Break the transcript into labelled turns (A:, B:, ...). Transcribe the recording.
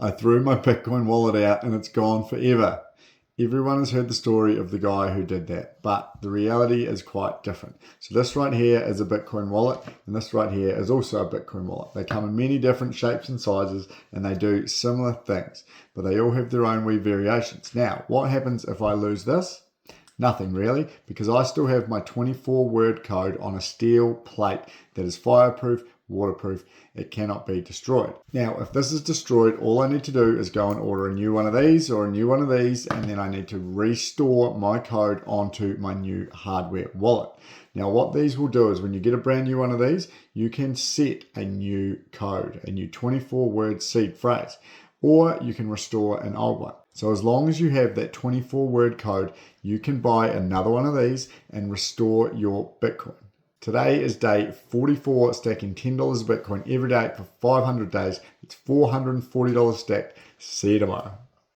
A: I threw my Bitcoin wallet out and it's gone forever. Everyone has heard the story of the guy who did that, but the reality is quite different. So this right here is a Bitcoin wallet, and this right here is also a Bitcoin wallet. They come in many different shapes and sizes, and they do similar things, but they all have their own wee variations. Now, what happens if I lose this? Nothing really, because I still have my 24-word code on a steel plate that is fireproof, waterproof. It cannot be destroyed. Now, if this is destroyed, all I need to do is go and order a new one of these or a new one of these, and then I need to restore my code onto my new hardware wallet. Now, what these will do is when you get a brand new one of these, you can set a new code, a new 24-word seed phrase, or you can restore an old one. So as long as you have that 24-word code, you can buy another one of these and restore your Bitcoin. Today is day 44, stacking $10 Bitcoin every day for 500 days. It's $440 stacked. See you tomorrow.